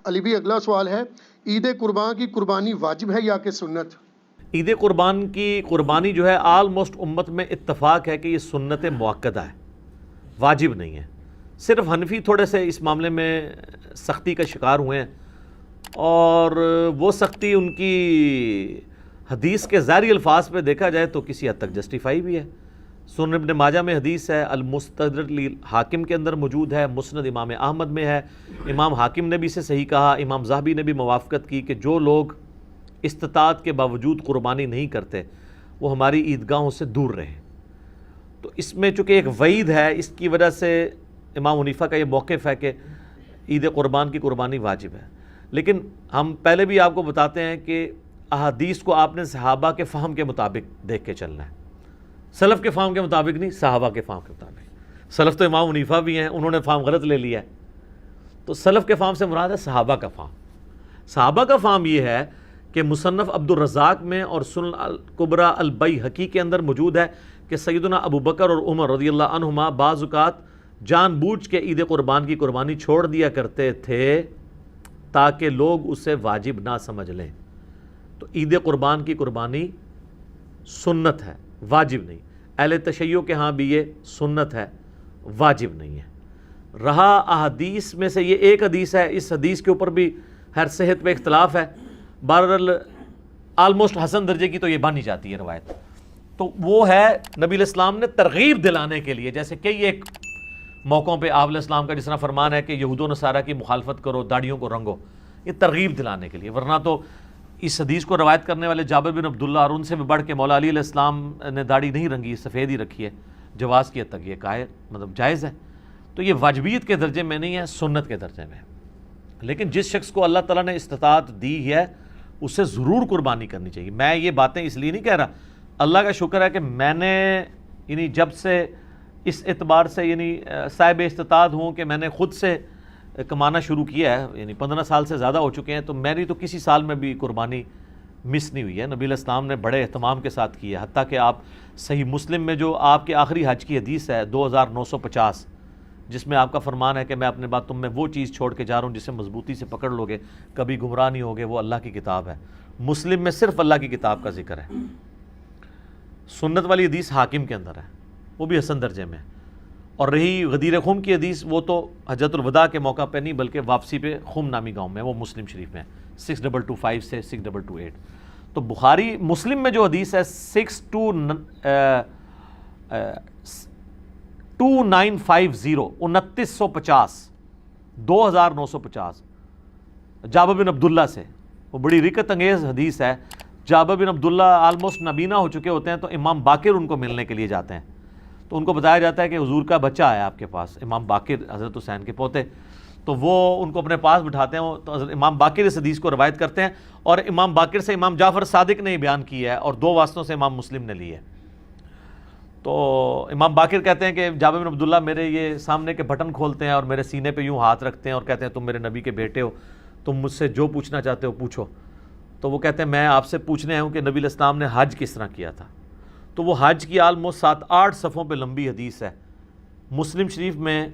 علی بھی اگلا سوال ہے، عید قربان کی قربانی واجب ہے یا کہ سنت؟ عید قربان کی قربانی جو ہے آلموسٹ امت میں اتفاق ہے کہ یہ سنت مؤکدہ ہے، واجب نہیں ہے۔ صرف حنفی تھوڑے سے اس معاملے میں سختی کا شکار ہوئے ہیں، اور وہ سختی ان کی حدیث کے ظاہری الفاظ پہ دیکھا جائے تو کسی حد تک جسٹیفائی بھی ہے۔ سنن ابن ماجہ میں حدیث ہے، المستدرک حاکم کے اندر موجود ہے، مسند امام احمد میں ہے، امام حاکم نے بھی اسے صحیح کہا، امام ذہبی نے بھی موافقت کی کہ جو لوگ استطاعت کے باوجود قربانی نہیں کرتے وہ ہماری عیدگاہوں سے دور رہیں۔ تو اس میں چونکہ ایک وعید ہے، اس کی وجہ سے امام حنیفہ کا یہ موقف ہے کہ عید قربان کی قربانی واجب ہے۔ لیکن ہم پہلے بھی آپ کو بتاتے ہیں کہ احادیث کو آپ نے صحابہ کے فہم کے مطابق دیکھ کے چلنا ہے، سلف کے فہم کے مطابق نہیں، صحابہ کے فہم کے مطابق۔ سلف تو امام حنیفہ بھی ہیں، انہوں نے فہم غلط لے لیا ہے، تو سلف کے فہم سے مراد ہے صحابہ کا فہم۔ صحابہ کا فہم یہ ہے کہ مصنف عبد الرزاق میں اور سنن الکبریٰ البیہقی کے اندر موجود ہے کہ سیدنا ابو بکر اور عمر رضی اللہ عنہما بعض اوقات جان بوجھ کے عید قربان کی قربانی چھوڑ دیا کرتے تھے تاکہ لوگ اسے واجب نہ سمجھ لیں۔ تو عید قربان کی قربانی سنت ہے، واجب نہیں۔ اہل تشیع کے ہاں بھی یہ سنت ہے، واجب نہیں ہے۔ رہا احادیث میں سے یہ ایک حدیث ہے، اس حدیث کے اوپر بھی ہر صحت پہ اختلاف ہے، بہرحال آلموسٹ حسن درجے کی تو یہ مانی جاتی ہے روایت۔ تو وہ ہے نبی علیہ السلام نے ترغیب دلانے کے لیے، جیسے کئی ایک موقعوں پہ آپ علیہ السلام کا جس طرح فرمان ہے کہ یہود و نصارہ کی مخالفت کرو، داڑھیوں کو رنگو، یہ ترغیب دلانے کے لیے۔ ورنہ تو اس حدیث کو روایت کرنے والے جابر بن عبداللہ اور ان سے بھی بڑھ کے مولا علی علیہ السلام نے داڑھی نہیں رنگی، سفید ہی رکھی ہے، جواز کی حد تک یہ مطلب جائز ہے۔ تو یہ واجبیت کے درجے میں نہیں ہے، سنت کے درجے میں ہے۔ لیکن جس شخص کو اللہ تعالیٰ نے استطاعت دی ہے اسے ضرور قربانی کرنی چاہیے۔ میں یہ باتیں اس لیے نہیں کہہ رہا، اللہ کا شکر ہے کہ میں نے یعنی جب سے اس اعتبار سے یعنی صاحب استطاعت ہوں کہ میں نے خود سے کمانا شروع کیا ہے، یعنی 15 سال سے زیادہ ہو چکے ہیں، تو میری تو کسی سال میں بھی قربانی مس نہیں ہوئی ہے۔ نبی علیہ السلام نے بڑے اہتمام کے ساتھ کی ہے، حتیٰ کہ آپ صحیح مسلم میں جو آپ کے آخری حج کی حدیث ہے 2950، جس میں آپ کا فرمان ہے کہ میں اپنے بعد تم میں وہ چیز چھوڑ کے جا رہا ہوں جسے مضبوطی سے پکڑ لوگے، کبھی گمراہ نہیں ہوگے، وہ اللہ کی کتاب ہے۔ مسلم میں صرف اللہ کی کتاب کا ذکر ہے۔ سنت والی حدیث حاکم کے اندر ہے، وہ بھی حسن درجے میں ہے۔ اور رہی غدیر خم کی حدیث، وہ تو حجۃ الوداع کے موقع پہ نہیں بلکہ واپسی پہ خم نامی گاؤں میں، وہ مسلم شریف میں ہے 6225 سے 6228۔ تو بخاری مسلم میں جو حدیث ہے 2950 2950 2950 جابر بن عبداللہ سے، وہ بڑی رکت انگیز حدیث ہے۔ جابر بن عبداللہ آلموسٹ نابینا ہو چکے ہوتے ہیں، تو امام باقر ان کو ملنے کے لیے جاتے ہیں، تو ان کو بتایا جاتا ہے کہ حضور کا بچہ ہے آپ کے پاس، امام باقر حضرت حسین کے پوتے، تو وہ ان کو اپنے پاس بٹھاتے ہیں، تو حضرت امام باقر اس حدیث کو روایت کرتے ہیں، اور امام باقر سے امام جعفر صادق نے بیان کی ہے، اور 2 واسطوں سے امام مسلم نے لی ہے۔ تو امام باقر کہتے ہیں کہ جابر بن عبداللہ میرے یہ سامنے کے بٹن کھولتے ہیں اور میرے سینے پہ یوں ہاتھ رکھتے ہیں اور کہتے ہیں تم میرے نبی کے بیٹے ہو، تم مجھ سے جو پوچھنا چاہتے ہو پوچھو۔ تو وہ کہتے ہیں میں آپ سے پوچھنے آیا ہوں کہ نبی علیہ السلام نے حج کس طرح کیا تھا۔ تو وہ حج کی آلموسٹ 7-8 صفحوں پہ لمبی حدیث ہے، مسلم شریف میں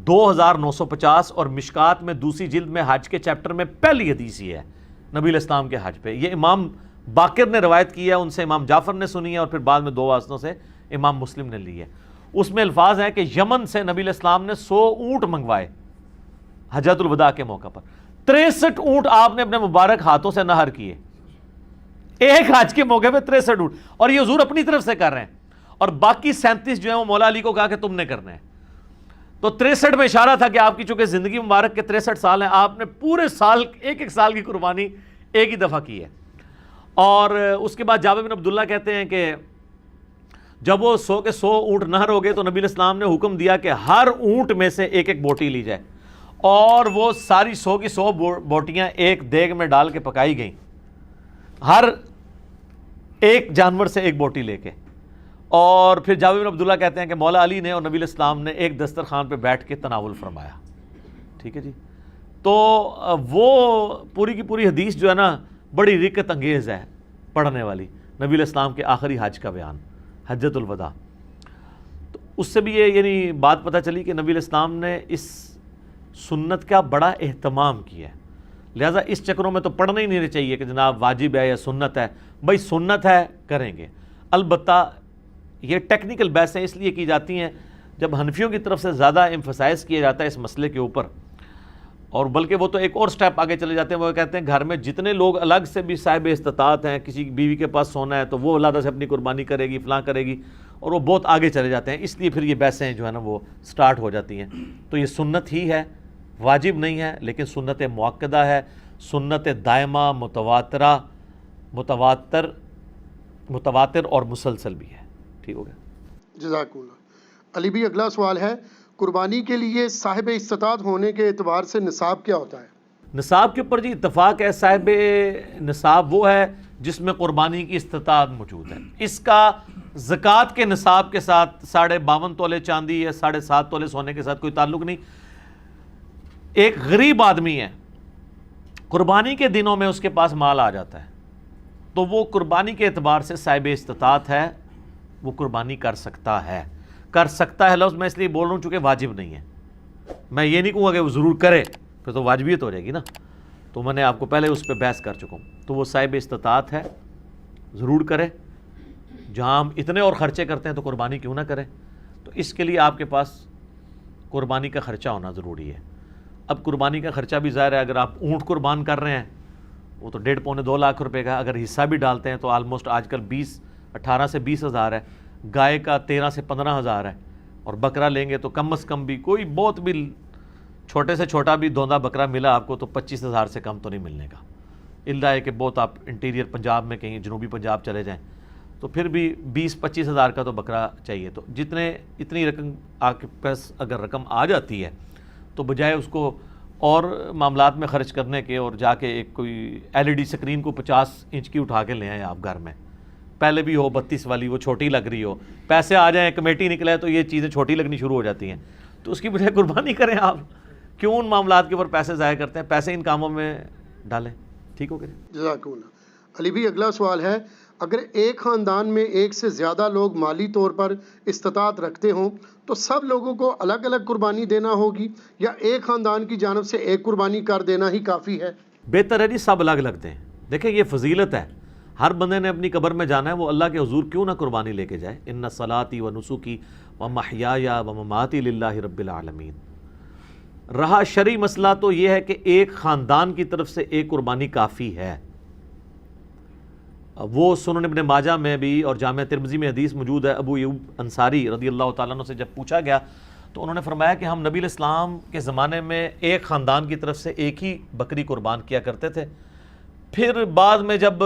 2950 اور مشکات میں دوسری جلد میں حج کے چیپٹر میں پہلی حدیث یہ ہے نبی علیہ السلام کے حج پہ۔ یہ امام باقر نے روایت کی ہے، ان سے امام جعفر نے سنی ہے، اور پھر بعد میں 2 واسطوں سے امام مسلم نے لی ہے۔ اس میں الفاظ ہیں کہ یمن سے نبی علیہ السلام نے 100 اونٹ منگوائے حجۃ الوداع کے موقع پر، 63 اونٹ آپ نے اپنے مبارک ہاتھوں سے نہر کیے ایک حج کے موقع پہ، 63 اونٹ، اور یہ حضور اپنی طرف سے کر رہے ہیں، اور باقی 37 جو ہیں وہ مولا علی کو کہا کہ تم نے کرنا ہے۔ تو 63 میں اشارہ تھا کہ آپ کی چونکہ زندگی مبارک کے 63 سال ہیں، آپ نے پورے سال ایک سال کی قربانی ایک ہی دفعہ کی ہے۔ اور اس کے بعد جابر بن عبداللہ کہتے ہیں کہ جب وہ 100 کے 100 اونٹ نہر ہو گئے تو نبی علیہ السلام نے حکم دیا کہ ہر اونٹ میں سے ایک ایک بوٹی لی جائے، اور وہ ساری 100 کی 100 بوٹیاں ایک دیگ میں ڈال کے پکائی گئیں، ہر ایک جانور سے ایک بوٹی لے کے۔ اور پھر جابر بن عبداللہ کہتے ہیں کہ مولا علی نے اور نبی علیہ السلام نے ایک دسترخوان پہ بیٹھ کے تناول فرمایا۔ ٹھیک ہے جی، تو وہ پوری کی پوری حدیث جو ہے نا بڑی رکت انگیز ہے پڑھنے والی، نبی علیہ السلام کے آخری حج کا بیان، حجۃ الوداع۔ تو اس سے بھی یہ یعنی بات پتہ چلی کہ نبی علیہ السلام نے اس سنت کا بڑا اہتمام کیا ہے. لہٰذا اس چکروں میں تو پڑھنا ہی نہیں چاہیے کہ جناب واجب ہے یا سنت ہے. بھائی سنت ہے کریں گے. البتہ یہ ٹیکنیکل بحثیں اس لیے کی جاتی ہیں جب حنفیوں کی طرف سے زیادہ ایمفسائز کیا جاتا ہے اس مسئلے کے اوپر, اور بلکہ وہ تو ایک اور سٹیپ آگے چلے جاتے ہیں. وہ کہتے ہیں گھر میں جتنے لوگ الگ سے بھی صاحب استطاعت ہیں, کسی بیوی کے پاس سونا ہے تو وہ علیحدہ سے اپنی قربانی کرے گی, فلاں کرے گی, اور وہ بہت آگے چلے جاتے ہیں. اس لیے پھر یہ بحثیں جو ہے نا وہ سٹارٹ ہو جاتی ہیں. تو یہ سنت ہی ہے, واجب نہیں ہے, لیکن سنت مؤکدہ ہے, سنت دائمہ, متواتر اور مسلسل بھی ہے. ٹھیک ہو گیا, جزاک اللہ. علی بھی اگلا سوال ہے, قربانی کے لیے صاحب استطاعت ہونے کے اعتبار سے نصاب کیا ہوتا ہے؟ نصاب کے اوپر جی اتفاق ہے. صاحب نصاب وہ ہے جس میں قربانی کی استطاعت موجود ہے. اس کا زکوٰۃ کے نصاب کے ساتھ 52.5 تولے چاندی یا 7.5 تولے سونے کے ساتھ کوئی تعلق نہیں. ایک غریب آدمی ہے, قربانی کے دنوں میں اس کے پاس مال آ جاتا ہے, تو وہ قربانی کے اعتبار سے صاحب استطاعت ہے, وہ قربانی کر سکتا ہے. کر سکتا ہے لفظ میں اس لیے بول رہا ہوں چونکہ واجب نہیں ہے. میں یہ نہیں کہوں گا کہ وہ ضرور کرے, پھر تو واجبیت ہو جائے گی نا. تو میں نے آپ کو پہلے اس پہ بحث کر چکا ہوں. تو وہ صاحب استطاعت ہے, ضرور کرے. جہاں ہم اتنے اور خرچے کرتے ہیں تو قربانی کیوں نہ کریں. تو اس کے لیے آپ کے پاس قربانی کا خرچہ ہونا ضروری ہے. اب قربانی کا خرچہ بھی ظاہر ہے, اگر آپ اونٹ قربان کر رہے ہیں وہ تو 1.5-2 لاکھ روپے کا, اگر حصہ بھی ڈالتے ہیں تو آلموسٹ آج کل 18 سے 20 ہزار ہے. گائے کا 13 سے 15 ہزار ہے, اور بکرا لیں گے تو کم از کم بھی کوئی بہت بھی چھوٹے سے چھوٹا بھی دوندا بکرا ملا آپ کو تو 25 ہزار سے کم تو نہیں ملنے کا. اللہ ہے کہ بہت آپ انٹیریئر پنجاب میں کہیں جنوبی پنجاب چلے جائیں تو پھر بھی 20-25 ہزار کا تو بکرا چاہیے. تو اتنی رقم آپ کے پاس اگر رقم آ جاتی ہے تو بجائے اس کو اور معاملات میں خرچ کرنے کے اور جا کے ایک کوئی LED سکرین کو 50 انچ کی اٹھا کے لے آئیں آپ گھر میں, پہلے بھی ہو 32 والی, وہ چھوٹی لگ رہی ہو, پیسے آ جائیں, کمیٹی نکلے تو یہ چیزیں چھوٹی لگنی شروع ہو جاتی ہیں. تو اس کی بجائے قربانی کریں آپ. کیوں ان معاملات کے اوپر پیسے ضائع کرتے ہیں؟ پیسے ان کاموں میں ڈالیں. ٹھیک ہو گیا, جزاک اللہ. علی بھی اگلا سوال ہے, اگر ایک خاندان میں ایک سے زیادہ لوگ مالی طور پر استطاعت رکھتے ہوں تو سب لوگوں کو الگ الگ قربانی دینا ہوگی, یا ایک خاندان کی جانب سے ایک قربانی کر دینا ہی کافی ہے؟ بہتر ہے جی سب الگ الگ دیں. دیکھیں یہ فضیلت ہے, ہر بندے نے اپنی قبر میں جانا ہے, وہ اللہ کے حضور کیوں نہ قربانی لے کے جائے. ان صلاتی و نسکی و محیایا و مماتی للہ رب العالمین. رہا شرعی مسئلہ تو یہ ہے کہ ایک خاندان کی طرف سے ایک قربانی کافی ہے. وہ سنن ابن ماجہ میں بھی اور جامع ترمذی میں حدیث موجود ہے. ابو ایوب انصاری رضی اللہ تعالیٰ عنہ سے جب پوچھا گیا تو انہوں نے فرمایا کہ ہم نبی علیہ السلام کے زمانے میں ایک خاندان کی طرف سے ایک ہی بکری قربان کیا کرتے تھے. پھر بعد میں جب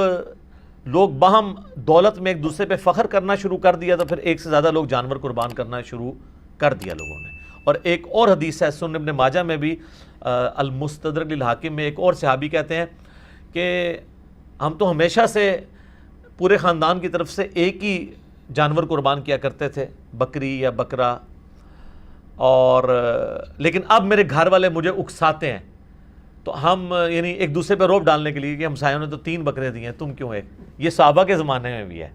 لوگ باہم دولت میں ایک دوسرے پہ فخر کرنا شروع کر دیا تو پھر ایک سے زیادہ لوگ جانور قربان کرنا شروع کر دیا لوگوں نے. اور ایک اور حدیث ہے سنن ابن ماجہ میں بھی, المستدرک للحاکم میں, ایک اور صحابی کہتے ہیں کہ ہم تو ہمیشہ سے پورے خاندان کی طرف سے ایک ہی جانور قربان کیا کرتے تھے, بکری یا بکرا, اور لیکن اب میرے گھر والے مجھے اکساتے ہیں تو ہم یعنی ایک دوسرے پہ روب ڈالنے کے لیے کہ ہمسایوں نے تو 3 بکرے دیے ہیں, تم کیوں ایک. یہ صحابہ کے زمانے میں بھی ہے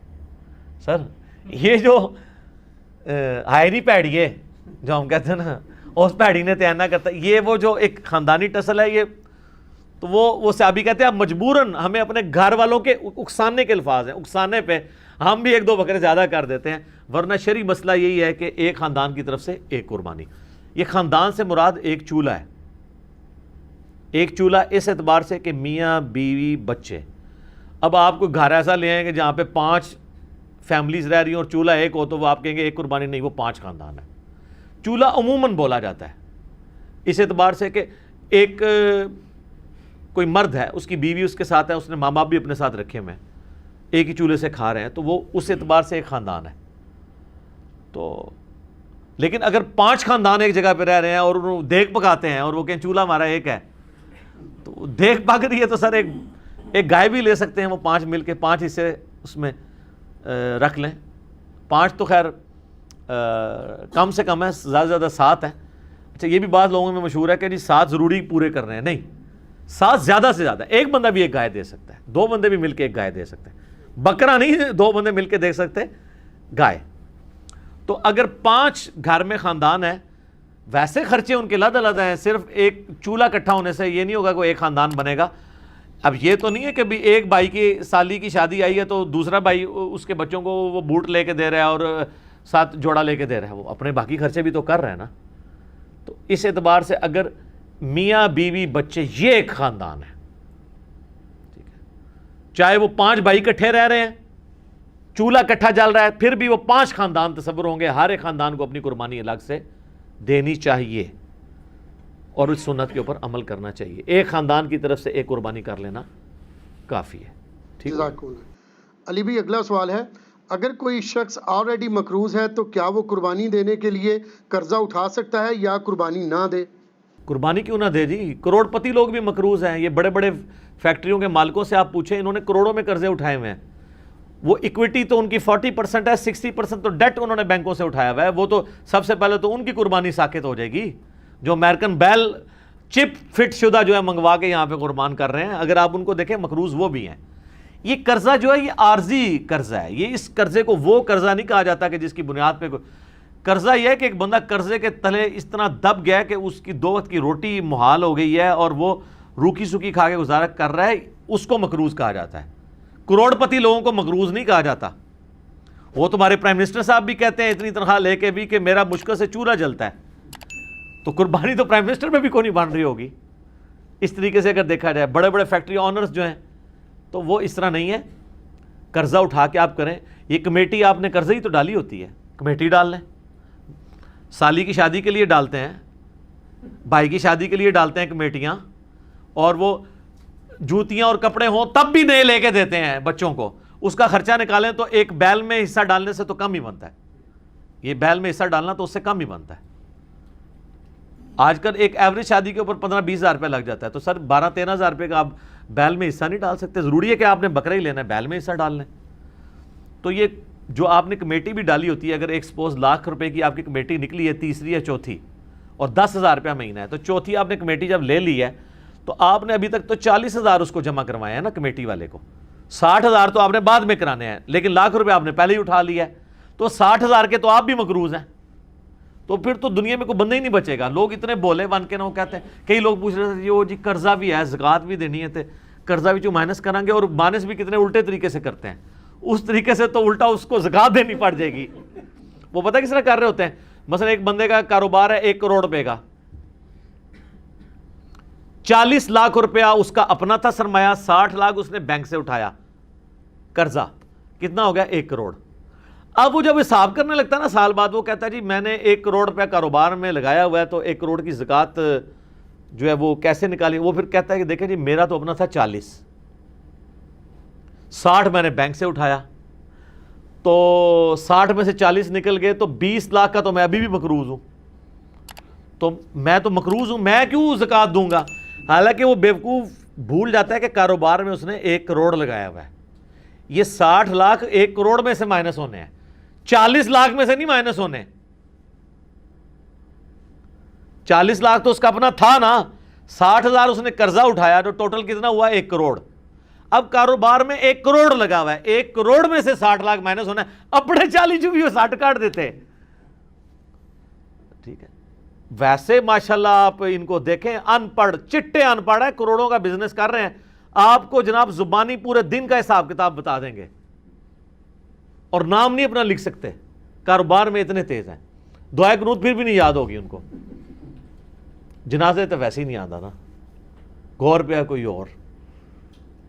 سر. یہ جو ہائری پیڑی ہے جو ہم کہتے ہیں نا, اس پیڑی نے تیار نہ کرتا, یہ وہ جو ایک خاندانی ٹسل ہے یہ. تو وہ صحابی کہتے ہیں مجبوراً ہمیں اپنے گھر والوں کے اکسانے کے الفاظ ہیں, اکسانے پہ ہم بھی 1-2 بکرے زیادہ کر دیتے ہیں, ورنہ شرعی مسئلہ یہی ہے کہ ایک خاندان کی طرف سے ایک قربانی. یہ خاندان سے مراد ایک چولہا ہے. ایک چولہا اس اعتبار سے کہ میاں بیوی بچے. اب آپ کو گھر ایسا لے آئیں کہ جہاں پہ 5 فیملیز رہ رہی ہیں اور چولہا ایک ہو تو وہ آپ کہیں گے ایک قربانی نہیں, وہ 5 خاندان ہے. چولہا عموماً بولا جاتا ہے اس اعتبار سے کہ ایک کوئی مرد ہے, اس کی بیوی اس کے ساتھ ہے, اس نے ماں باپ بھی اپنے ساتھ رکھے ہوئے ہیں, ایک ہی چولہے سے کھا رہے ہیں, تو وہ اس اعتبار سے ایک خاندان ہے. تو لیکن اگر 5 خاندان ایک جگہ پہ رہ رہے ہیں اور انہوں دیکھ پکاتے ہیں اور وہ کہیں چولہا ہمارا ایک ہے, تو دیکھ پک رہی ہے تو سر ایک گائے بھی لے سکتے ہیں وہ 5 مل کے 5 حصے اس میں رکھ لیں. 5 تو خیر کم سے کم ہے, زیادہ سے زیادہ 7 ہے. اچھا یہ بھی بعض لوگوں میں مشہور ہے کہ جی 7 ضروری پورے کر رہے ہیں, نہیں, 7 زیادہ سے زیادہ. ایک بندہ بھی ایک گائے دے سکتا ہے, 2 بندے بھی مل کے ایک گائے دے سکتے ہیں. بکرا نہیں, 2 بندے مل کے دے سکتے گائے. تو اگر 5 گھر میں خاندان ہے ویسے خرچے ان کے علیحدہ علیحدہ ہیں. صرف ایک چولہا اکٹھا ہونے سے یہ نہیں ہوگا کہ ایک خاندان بنے گا. اب یہ تو نہیں ہے کہ بھی ایک بھائی کی سالی کی شادی آئی ہے تو دوسرا بھائی اس کے بچوں کو وہ بوٹ لے کے دے رہا ہے اور ساتھ جوڑا لے کے دے رہا ہے. وہ اپنے باقی خرچے بھی تو کر رہے ہیں نا. تو اس اعتبار سے اگر میاں بیوی بچے یہ ایک خاندان ہے, ٹھیک ہے, چاہے وہ 5 بھائی اکٹھے رہ رہے ہیں, چولہا اکٹھا جل رہا ہے, پھر بھی وہ 5 خاندان تصور ہوں گے. ہر ایک خاندان کو اپنی قربانی الگ سے دینی چاہیے اور اس سنت کے اوپر عمل کرنا چاہیے. ایک خاندان کی طرف سے ایک قربانی کر لینا کافی ہے. ٹھیک ہے. علی بھائی اگلا سوال ہے, اگر کوئی شخص آلریڈی مقروض ہے تو کیا وہ قربانی دینے کے لیے قرضہ اٹھا سکتا ہے یا قربانی نہ دے؟ قربانی کیوں نہ دے جی, کروڑ پتی لوگ بھی مقروض ہیں. یہ بڑے بڑے فیکٹریوں کے مالکوں سے آپ پوچھیں, انہوں نے کروڑوں میں قرضے اٹھائے ہوئے ہیں. وہ ایکویٹی تو ان کی 40% ہے, 60% تو ڈیٹ انہوں نے بینکوں سے اٹھایا ہوا ہے. وہ تو سب سے پہلے تو ان کی قربانی ساقط ہو جائے گی جو امریکن بیل چپ فٹ شدہ جو ہے منگوا کے یہاں پہ قربان کر رہے ہیں. اگر آپ ان کو دیکھیں مقروض وہ بھی ہیں. یہ قرضہ جو ہے یہ عارضی قرضہ ہے. یہ اس قرضے کو وہ قرضہ نہیں کہا جاتا کہ جس کی بنیاد پہ قرضہ یہ ہے کہ ایک بندہ قرضے کے تلے اس طرح دب گیا کہ اس کی 2 وقت کی روٹی محال ہو گئی ہے اور وہ روکی سوکی کھا کے گزارا کر رہا ہے, اس کو مقروض کہا جاتا ہے. کروڑ پتی لوگوں کو مقروض نہیں کہا جاتا. وہ تمہارے پرائم منسٹر صاحب بھی کہتے ہیں اتنی تنخواہ لے کے بھی کہ میرا مشکل سے چولہا جلتا ہے. تو قربانی تو پرائم منسٹر میں بھی کوئی نہیں بن رہی ہوگی. اس طریقے سے اگر دیکھا جائے بڑے بڑے فیکٹری آنرز جو ہیں تو وہ اس طرح نہیں ہے. قرضہ اٹھا کے آپ کریں. یہ کمیٹی آپ نے قرضے ہی تو ڈالی ہوتی ہے, کمیٹی ڈال لیں. سالی کی شادی کے لیے ڈالتے ہیں, بھائی کی شادی کے لیے ڈالتے ہیں کمیٹیاں, اور وہ جوتیاں اور کپڑے ہوں تب بھی نئے لے کے دیتے ہیں بچوں کو. اس کا خرچہ نکالیں تو ایک بیل میں حصہ ڈالنے سے تو کم ہی بنتا ہے. یہ بیل میں حصہ ڈالنا تو اس سے کم ہی بنتا ہے. آج کل ایک ایوریج شادی کے اوپر 15-20 ہزار روپے لگ جاتا ہے. تو سر 12-13 ہزار روپے کا آپ بیل میں حصہ نہیں ڈال سکتے. ضروری ہے کہ آپ نے بکرا ہی لینا ہے, بیل میں حصہ ڈال لیں. تو یہ جو آپ نے کمیٹی بھی ڈالی ہوتی ہے, اگر ایک سپوز لاکھ روپے کی آپ کی کمیٹی نکلی ہے, تیسری یا چوتھی, اور 10,000 روپیہ مہینہ ہے, تو چوتھی آپ نے کمیٹی جب لے لی ہے تو آپ نے ابھی تک تو 40,000 اس کو جمع کروائے ہیں نا کمیٹی والے کو. 60,000 تو آپ نے بعد میں کرانے ہیں, لیکن لاکھ روپے آپ نے پہلے ہی اٹھا لیا ہے. تو 60,000 کے تو آپ بھی مقروض ہیں. تو پھر تو دنیا میں کوئی بندہ ہی نہیں بچے گا. لوگ اتنے بولے بن کے نا, وہ کہتے ہیں, کئی لوگ پوچھ رہے تھے جی قرضہ بھی ہے, زکوٰۃ بھی دینی ہے, قرضہ بھی جو مائنس کریں گے, اور مائنس بھی کتنے الٹے طریقے سے کرتے ہیں. اس طریقے سے تو الٹا اس کو زکوٰۃ دینی پڑ جائے گی. وہ پتہ کس طرح کر رہے ہوتے ہیں, مثلا ایک بندے کا کاروبار ہے 1 کروڑ روپے کا, 40 لاکھ روپیہ اس کا اپنا تھا سرمایہ, 60 لاکھ اس نے بینک سے اٹھایا قرضہ, کتنا ہو گیا 1 کروڑ. اب وہ جب حساب کرنے لگتا ہے نا سال بعد, وہ کہتا ہے جی میں نے 1 کروڑ روپیہ کاروبار میں لگایا ہوا ہے, تو 1 کروڑ کی زکوٰۃ جو ہے وہ کیسے نکالی. وہ پھر کہتا ہے کہ دیکھیں جی میرا تو اپنا تھا 40, 60 میں نے بینک سے اٹھایا, تو 60 میں سے 40 نکل گئے, تو 20 لاکھ کا تو میں ابھی بھی مقروض ہوں. تو میں تو مقروض ہوں, میں کیوں زکوٰۃ دوں گا. حالانکہ وہ بیوقوف بھول جاتا ہے کہ کاروبار میں اس نے 1 کروڑ لگایا ہوا ہے. یہ 60 لاکھ 1 کروڑ میں سے مائنس ہونے ہیں, 40 لاکھ میں سے نہیں مائنس ہونے. 40 لاکھ تو اس کا اپنا تھا نا, 60,000 اس نے قرضہ اٹھایا, تو ٹوٹل کتنا ہوا 1 کروڑ. اب کاروبار میں 1 کروڑ لگا ہوا ہے, 1 کروڑ میں سے 60 لاکھ مائنس ہونا ہے, اپنے 40 جو بھی وہ 60 کاٹ دیتے. ٹھیک ہے. ویسے ماشاءاللہ آپ ان کو دیکھیں, ان پڑھ چٹے ان پڑھ ہے, کروڑوں کا بزنس کر رہے ہیں, آپ کو جناب زبانی پورے دن کا حساب کتاب بتا دیں گے, اور نام نہیں اپنا لکھ سکتے, کاروبار میں اتنے تیز ہیں. دعائے قنوت پھر بھی نہیں یاد ہوگی ان کو, جنازے تو ویسے ہی نہیں آتا نا, غور پہ کوئی اور.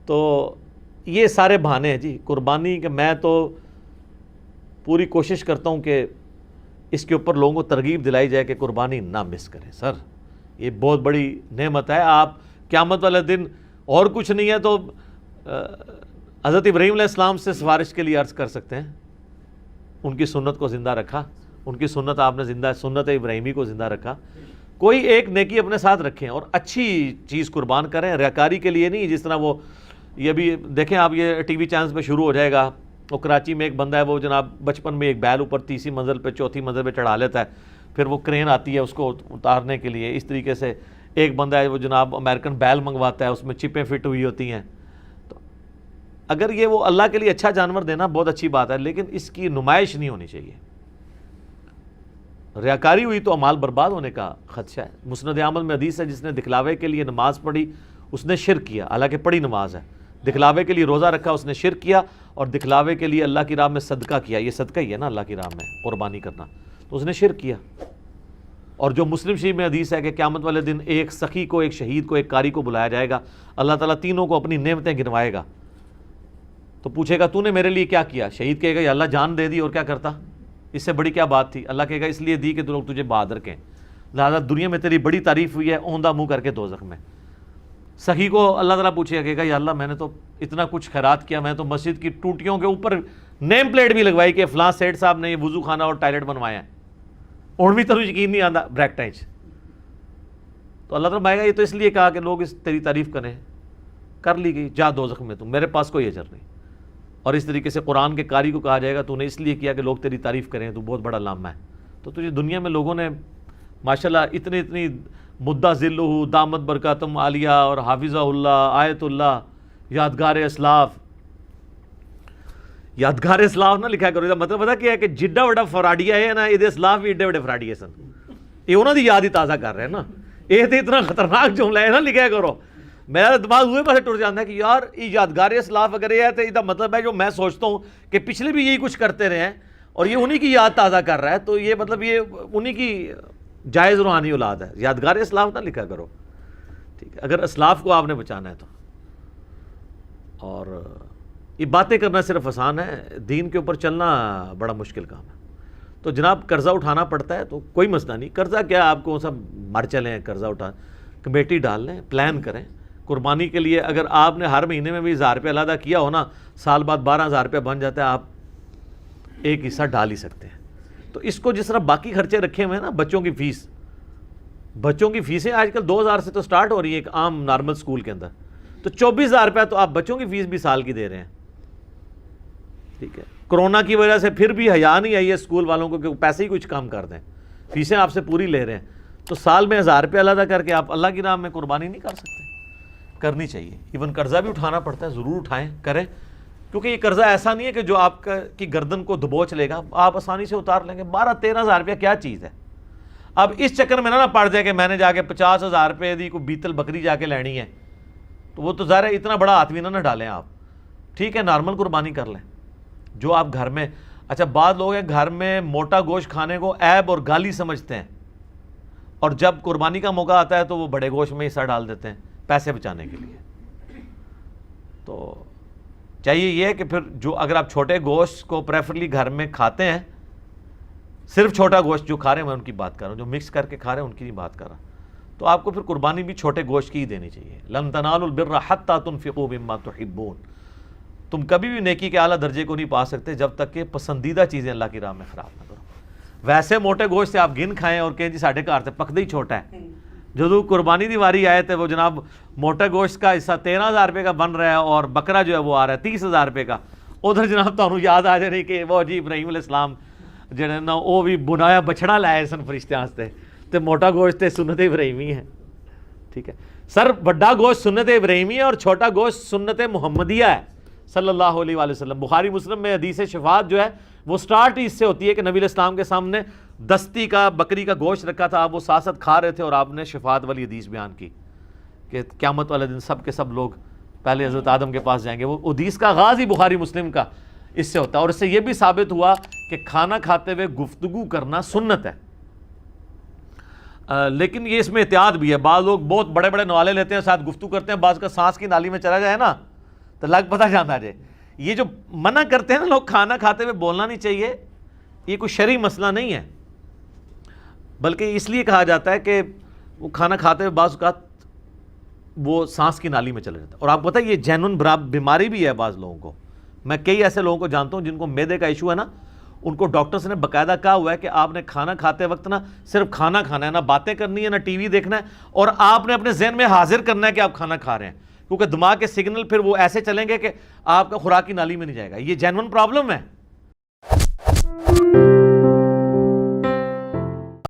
تو یہ سارے بہانے ہیں جی قربانی کے. میں تو پوری کوشش کرتا ہوں کہ اس کے اوپر لوگوں کو ترغیب دلائی جائے کہ قربانی نہ مس کریں. سر یہ بہت بڑی نعمت ہے. آپ قیامت والے دن اور کچھ نہیں ہے تو حضرت ابراہیم علیہ السلام سے سفارش کے لیے عرض کر سکتے ہیں, ان کی سنت کو زندہ رکھا, ان کی سنت آپ نے زندہ, سنت ابراہیمی کو زندہ رکھا. کوئی ایک نیکی اپنے ساتھ رکھیں اور اچھی چیز قربان کریں, ریاکاری کے لیے نہیں. جس طرح وہ یہ بھی دیکھیں آپ, یہ ٹی وی چینلز پہ شروع ہو جائے گا. وہ کراچی میں ایک بندہ ہے, وہ جناب بچپن میں ایک بیل اوپر 30 منزل پہ 4تھی منزل پہ چڑھا لیتا ہے, پھر وہ کرین آتی ہے اس کو اتارنے کے لیے. اس طریقے سے ایک بندہ ہے وہ جناب امریکن بیل منگواتا ہے, اس میں چپیں فٹ ہوئی ہوتی ہیں. تو اگر یہ وہ اللہ کے لیے اچھا جانور دینا بہت اچھی بات ہے, لیکن اس کی نمائش نہیں ہونی چاہیے. ریاکاری ہوئی تو اعمال برباد ہونے کا خدشہ ہے۔ مسند احمد میں حدیث ہے جس نے دکھلاوے کے لیے نماز پڑھی اس نے شرک کیا، حالانکہ پڑھی نماز ہے، دکھلاوے کے لیے روزہ رکھا اس نے شرک کیا، اور دکھلاوے کے لیے اللہ کی راہ میں صدقہ کیا، یہ صدقہ ہی ہے نا اللہ کی راہ میں قربانی کرنا، تو اس نے شرک کیا۔ اور جو مسلم شریف میں حدیث ہے کہ قیامت والے دن ایک سخی کو، ایک شہید کو، ایک قاری کو بلایا جائے گا، اللہ تعالیٰ تینوں کو اپنی نعمتیں گنوائے گا، تو پوچھے گا تو نے میرے لیے کیا کیا؟ شہید کہے گا یا اللہ جان دے دی اور کیا کرتا، اس سے بڑی کیا بات تھی؟ اللہ کہے گا اس لیے دی کہ لوگ تجھے بہادر کہیں، لہٰذا دنیا میں تیری بڑی تعریف ہوئی ہے، اوندھا منہ کر کے دوزخ میں۔ سخی کو اللہ تعالیٰ پوچھے گا، کہے گا یا اللہ میں نے تو اتنا کچھ خیرات کیا، میں تو مسجد کی ٹوٹیوں کے اوپر نیم پلیٹ بھی لگوائی کہ فلاں سیٹ صاحب نے یہ وضو خانہ اور ٹائلٹ بنوایا ہے، اور بھی تو یقین نہیں آتا بریک ٹائنچ، تو اللہ تعالیٰ مائے گا یہ تو اس لیے کہا کہ لوگ اس تیری تعریف کریں، کر لی گئی، جا دوزخ میں، تم میرے پاس کوئی اجر نہیں۔ اور اس طریقے سے قرآن کے قاری کو کہا جائے گا تو نے اس لیے کیا کہ لوگ تیری تعریف کریں، تو بہت بڑا لامہ ہے۔ تو تجھے دنیا میں لوگوں نے ماشاءاللہ اتنی مدہ ذلہ دامت برکاتم عالیہ اور حافظہ اللہ، آیت اللہ، یادگار اسلاف نہ لکھا کرو، مطلب پتا کیا ہے کہ جڈا وڈا فراڈیا ہے نا، یہ اسلاف بھی ایڈے وڈے فراڈیے سن، یہ انہوں نے یاد ہی تازہ کر رہے ہیں نا، یہ تو اتنا خطرناک جملہ ہے نا، لکھا کرو۔ میرا دماغ ہوئے پاسے ٹوٹ جاتا ہے کہ یار یہ یادگار اسلاف اگر یہ ہے تو یہ مطلب ہے جو میں سوچتا ہوں کہ پچھلے بھی یہی کچھ کرتے رہے ہیں اور یہ انہی کی یاد تازہ کر رہا ہے، تو یہ مطلب یہ انہی کی جائز روحانی اولاد ہے۔ یادگار اسلاف نہ لکھا کرو، ٹھیک ہے، اگر اسلاف کو آپ نے بچانا ہے تو۔ اور یہ باتیں کرنا صرف آسان ہے، دین کے اوپر چلنا بڑا مشکل کام ہے۔ تو جناب قرضہ اٹھانا پڑتا ہے تو کوئی مسئلہ نہیں، قرضہ کیا آپ کو سب مر چلیں، قرضہ اٹھا کمیٹی ڈال لیں، پلان کریں قربانی کے لیے۔ اگر آپ نے ہر مہینے میں بھی 1000 روپے علیحدہ کیا ہو نا، سال بعد 12000 روپے بن جاتا ہے، آپ ایک حصہ ڈال ہی سکتے ہیں۔ تو اس کو جس طرح باقی خرچے رکھے ہوئے ہیں نا، بچوں کی فیسیں آج کل 2000 سے تو سٹارٹ ہو رہی ہیں ایک عام نارمل سکول کے اندر، تو 24000 روپے تو آپ بچوں کی فیس بھی سال کی دے رہے ہیں، ٹھیک ہے۔ کرونا کی وجہ سے پھر بھی حیا نہیں آئی ہے اسکول والوں کو کہ پیسے ہی کچھ کم کر دیں، فیسیں آپ سے پوری لے رہے ہیں، تو سال میں 1000 روپے علیحدہ کر کے آپ اللہ کی راہ میں قربانی نہیں کر سکتے؟ کرنی چاہیے۔ ایون قرضہ بھی اٹھانا پڑتا ہے، ضرور اٹھائیں، کریں، کیونکہ یہ قرضہ ایسا نہیں ہے کہ جو آپ کی گردن کو دبوچ لے گا، آپ آسانی سے اتار لیں گے۔ 12-13 ہزار روپیہ کیا چیز ہے؟ اب اس چکر میں نہ پڑ جائے کہ میں نے جا کے 50,000 روپے دی کوئی بیتل بکری جا کے لینی ہے، تو وہ تو ظاہر ہے اتنا بڑا ہاتھ بھی نہ ڈالیں آپ، ٹھیک ہے، نارمل قربانی کر لیں جو آپ گھر میں۔ اچھا بعض لوگ ہیں گھر میں موٹا گوشت کھانے کو عیب اور گالی سمجھتے ہیں، اور جب قربانی کا موقع آتا ہے تو وہ بڑے گوشت میں حصہ ڈال دیتے ہیں پیسے بچانے کے لیے۔ تو چاہیے یہ ہے کہ پھر جو اگر آپ چھوٹے گوشت کو پریفرلی گھر میں کھاتے ہیں، صرف چھوٹا گوشت جو کھا رہے ہیں، میں ان کی بات کر رہا ہوں، جو مکس کر کے کھا رہے ہیں ان کی نہیں بات کر رہا، تو آپ کو پھر قربانی بھی چھوٹے گوشت کی ہی دینی چاہیے۔ لن تنالوا البر حتی تنفقوا مما تحبون، تم کبھی بھی نیکی کے اعلیٰ درجے کو نہیں پا سکتے جب تک کہ پسندیدہ چیزیں اللہ کی راہ میں خراب نہ کرو۔ ویسے موٹے گوشت سے آپ گن کھائیں اور کہیں جی ساڑھے گھر سے پکدے ہی چھوٹا ہے، جو قربانی دی واری آئے تھے وہ جناب موٹے گوشت کا حصہ 13,000 روپے کا بن رہا ہے اور بکرا جو ہے وہ آ رہا ہے 30,000 روپے کا، ادھر جناب تو یاد آ جائے کہ وہ جی ابراہیم علیہ السلام جڑے نا وہ بھی بنایا بچڑا لائے سن فرشتے واسطے، تے موٹا گوشت سنت ابراہیمی ہے، ٹھیک ہے سر، بڑا گوشت سنت ابراہیمی ہے اور چھوٹا گوشت سنت محمدیہ ہے صلی اللہ علیہ وآلہ وسلم۔ بخاری مسلم میں حدیث شفاعت جو ہے وہ سٹارٹ ہی اس سے ہوتی ہے کہ نبی علیہ السلام کے سامنے دستی کا بکری کا گوشت رکھا تھا، آپ وہ ساتھ ساتھ کھا رہے تھے اور آپ نے شفاعت والی حدیث بیان کی کہ قیامت والے دن سب کے سب لوگ پہلے حضرت آدم کے پاس جائیں گے۔ وہ حدیث کا آغاز ہی بخاری مسلم کا اس سے ہوتا ہے، اور اس سے یہ بھی ثابت ہوا کہ کھانا کھاتے ہوئے گفتگو کرنا سنت ہے، لیکن یہ اس میں احتیاط بھی ہے۔ بعض لوگ بہت بڑے بڑے نوالے لیتے ہیں، ساتھ گفتگو کرتے ہیں، بعض کا سانس کی نالی میں چلا جائے نا تو لگ پتہ جانا جائے۔ یہ جو منع کرتے ہیں نا لوگ کھانا کھاتے ہوئے بولنا نہیں چاہیے، یہ کوئی شرعی مسئلہ نہیں ہے، بلکہ اس لیے کہا جاتا ہے کہ وہ کھانا کھاتے ہوئے بعض اوقات وہ سانس کی نالی میں چلا جاتا ہے، اور آپ کو پتہ ہے یہ جینون بیماری بھی ہے بعض لوگوں کو۔ میں کئی ایسے لوگوں کو جانتا ہوں جن کو معدے کا ایشو ہے نا، ان کو ڈاکٹرز نے باقاعدہ کہا ہوا ہے کہ آپ نے کھانا کھاتے وقت نا صرف کھانا کھانا ہے، نہ باتیں کرنی ہے، نہ ٹی وی دیکھنا ہے، اور آپ نے اپنے ذہن میں حاضر کرنا ہے کہ آپ کھانا کھا رہے ہیں، کیونکہ دماغ کے سگنل پھر وہ ایسے چلیں گے کہ آپ کا خوراک کی نالی میں نہیں جائے گا۔ یہ جینون پرابلم ہے۔